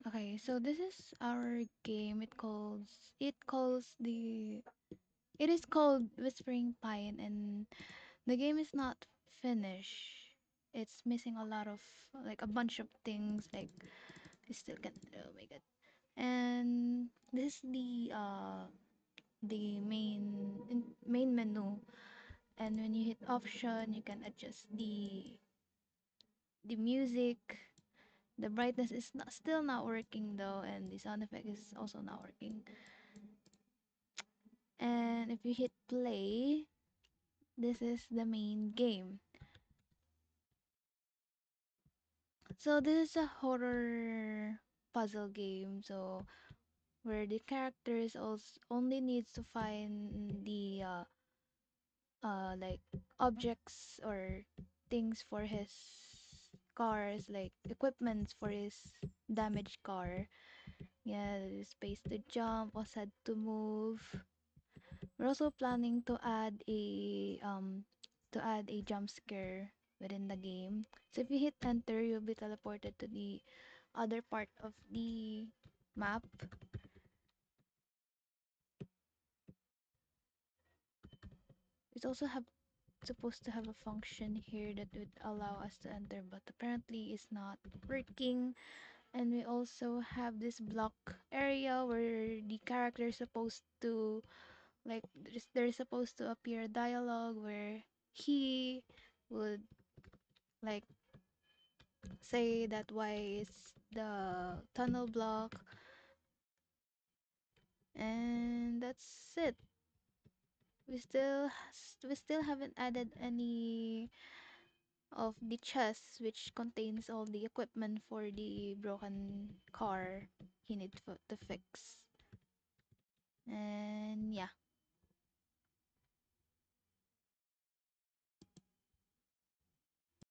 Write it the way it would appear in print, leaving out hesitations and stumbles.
Okay, so this is our game. It is called Whispering Pine, and the game is not finished. It's missing a lot of, like, a bunch of things, like I still can, oh my god. And this is the main menu, and when you hit option you can adjust the music. The brightness is still not working though, and the sound effect is also not working. And if you hit play, this is the main game. So this is a horror puzzle game, so where the characters also only needs to find the like objects or things for his cars, like equipments for his damaged car. Yeah, the space to jump or said to move. We're also planning to add a jump scare within the game. So if you hit enter, you'll be teleported to the other part of the map. It's also have supposed to have a function here that would allow us to enter, but apparently it's not working. And we also have this block area where the character is supposed to, like, there's supposed to appear a dialogue where he would, like, say that why is the tunnel block, and that's it. We still haven't added any of the chest which contains all the equipment for the broken car he need to fix. And